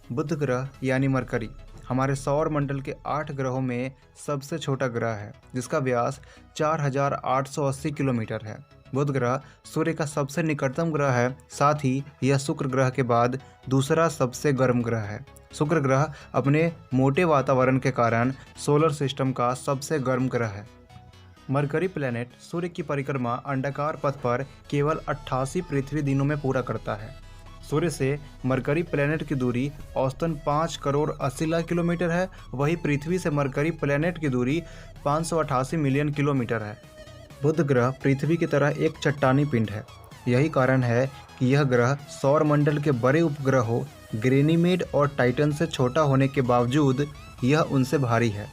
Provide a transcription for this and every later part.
बुध ग्रह यानी मरकरी हमारे सौर मंडल के 8 ग्रहों में सबसे छोटा ग्रह है, जिसका व्यास 4880 किलोमीटर है। बुध ग्रह सूर्य का सबसे निकटतम ग्रह है, साथ ही यह शुक्र ग्रह के बाद दूसरा सबसे गर्म ग्रह है। शुक्र ग्रह अपने मोटे वातावरण के कारण सोलर सिस्टम का सबसे गर्म ग्रह है। मरकरी प्लैनेट सूर्य की परिक्रमा अंडाकार पथ पर केवल 88 पृथ्वी दिनों में पूरा करता है। सूर्य से मरकरी प्लैनेट की दूरी औसतन 5 करोड़ 80 लाख किलोमीटर है। वहीं पृथ्वी से मरकरी प्लैनेट की दूरी 588 मिलियन किलोमीटर है। बुध ग्रह पृथ्वी की तरह एक चट्टानी पिंड है। यही कारण है कि यह ग्रह सौर मंडल के बड़े उपग्रहों गैनीमेड और टाइटन से छोटा होने के बावजूद यह उनसे भारी है।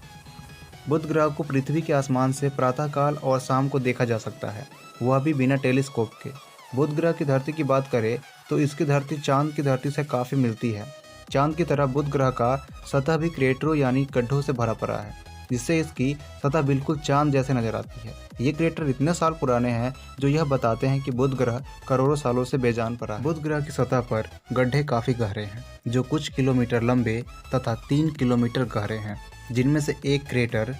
बुध ग्रह को पृथ्वी के आसमान से प्रातःकाल और शाम को देखा जा सकता है, वह भी बिना टेलीस्कोप के। बुध ग्रह की धरती की बात करें तो इसकी धरती चांद की धरती से काफ़ी मिलती है। चांद की तरह बुध ग्रह का सतह भी क्रेटरों यानी गड्ढों से भरा पड़ा है, जिससे इसकी सतह बिल्कुल चांद जैसे नजर आती है। ये क्रेटर इतने साल पुराने हैं जो यह बताते हैं कि बुध ग्रह करोड़ों सालों से बेजान पड़ा है। बुध ग्रह की सतह पर गड्ढे काफ़ी गहरे हैं, जो कुछ किलोमीटर लंबे तथा 3 किलोमीटर गहरे हैं, जिनमें से एक क्रेटर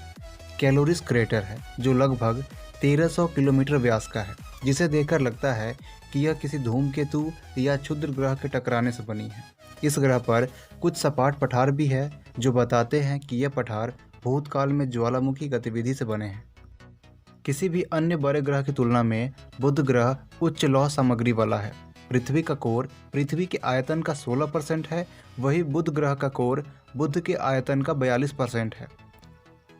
कैलोरिस क्रेटर है, जो लगभग 1300 किलोमीटर व्यास का है, जिसे देखकर लगता है कि यह किसी धूमकेतु या क्षुद्र ग्रह के टकराने से बनी है। इस ग्रह पर कुछ सपाट पठार भी है, जो बताते हैं कि यह पठार भूतकाल में ज्वालामुखी गतिविधि से बने हैं। किसी भी अन्य बड़े ग्रह की तुलना में बुध ग्रह उच्च लौह सामग्री वाला है। पृथ्वी का कोर पृथ्वी के आयतन का 16% है, वही बुध ग्रह का कोर बुध के आयतन का 42% है।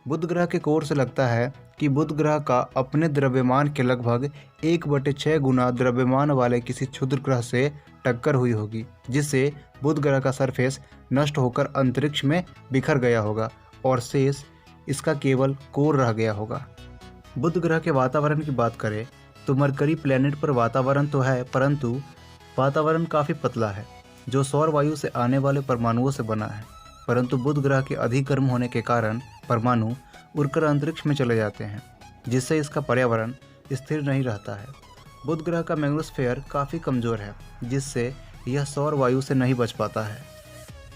बुध ग्रह के कोर से लगता है कि बुध ग्रह का अपने द्रव्यमान के लगभग 1/6 गुना द्रव्यमान वाले किसी क्षुद्र ग्रह से टक्कर हुई होगी, जिससे बुध ग्रह का सरफेस नष्ट होकर अंतरिक्ष में बिखर गया होगा और शेष इसका केवल कोर रह गया होगा। बुध ग्रह के वातावरण की बात करें तो मरकरी प्लैनेट पर वातावरण तो है, परंतु वातावरण काफ़ी पतला है, जो सौर वायु से आने वाले परमाणुओं से बना है। परंतु बुध ग्रह के अधिक गर्म होने के कारण परमाणु उड़कर अंतरिक्ष में चले जाते हैं, जिससे इसका पर्यावरण स्थिर नहीं रहता है। बुध ग्रह का मैग्नेटोस्फीयर काफ़ी कमज़ोर है, जिससे यह सौर वायु से नहीं बच पाता है।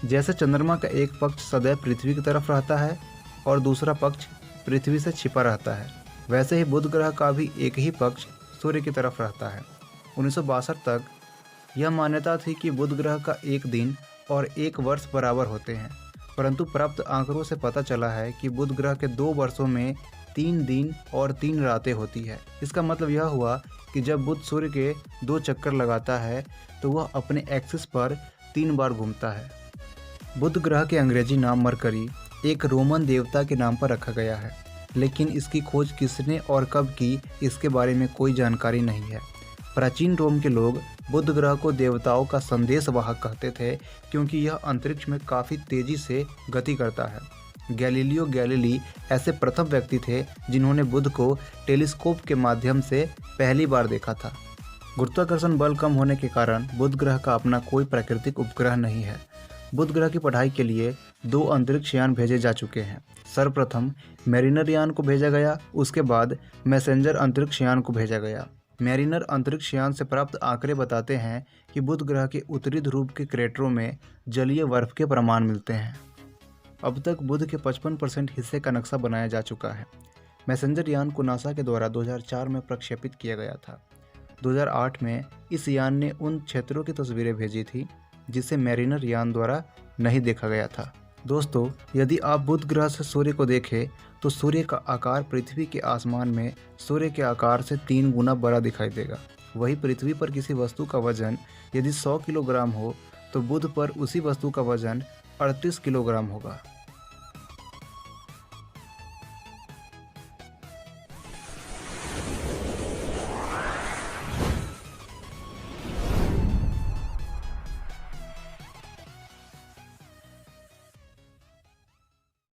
जैसे चंद्रमा का एक पक्ष सदैव पृथ्वी की तरफ रहता है और दूसरा पक्ष पृथ्वी से छिपा रहता है, वैसे ही बुध ग्रह का भी एक ही पक्ष सूर्य की तरफ रहता है। 1962 तक यह मान्यता थी कि बुध ग्रह का एक दिन और एक वर्ष बराबर होते हैं, परंतु प्राप्त आंकड़ों से पता चला है कि बुध ग्रह के 2 वर्षों में 3 दिन और 3 रातें होती है। इसका मतलब यह हुआ कि जब बुध सूर्य के 2 चक्कर लगाता है तो वह अपने एक्सिस पर 3 बार घूमता है। बुध ग्रह के अंग्रेजी नाम मरकरी एक रोमन देवता के नाम पर रखा गया है, लेकिन इसकी खोज किसने और कब की, इसके बारे में कोई जानकारी नहीं है। प्राचीन रोम के लोग बुध ग्रह को देवताओं का संदेशवाहक कहते थे, क्योंकि यह अंतरिक्ष में काफ़ी तेज़ी से गति करता है। गैलीलियो गैलीली ऐसे प्रथम व्यक्ति थे जिन्होंने बुध को टेलीस्कोप के माध्यम से पहली बार देखा था। गुरुत्वाकर्षण बल कम होने के कारण बुध ग्रह का अपना कोई प्राकृतिक उपग्रह नहीं है। बुध ग्रह की पढ़ाई के लिए 2 अंतरिक्ष यान भेजे जा चुके हैं। सर्वप्रथम मैरिनर यान को भेजा गया, उसके बाद मैसेंजर अंतरिक्ष यान को भेजा गया। मैरिनर अंतरिक्ष यान से प्राप्त आंकड़े बताते हैं कि बुध ग्रह के उत्तरी ध्रुव के क्रेटरों में जलीय बर्फ के प्रमाण मिलते हैं। अब तक बुध के 55% हिस्से का नक्शा बनाया जा चुका है। मैसेंजर यान को नासा के द्वारा 2004 में प्रक्षेपित किया गया था। 2008 में इस यान ने उन क्षेत्रों की तस्वीरें भेजी थी जिसे मैरिनर यान द्वारा नहीं देखा गया था। दोस्तों, यदि आप बुध ग्रह से सूर्य को देखें तो सूर्य का आकार पृथ्वी के आसमान में सूर्य के आकार से 3 गुना बड़ा दिखाई देगा। वही पृथ्वी पर किसी वस्तु का वजन यदि 100 किलोग्राम हो तो बुध पर उसी वस्तु का वजन 38 किलोग्राम होगा।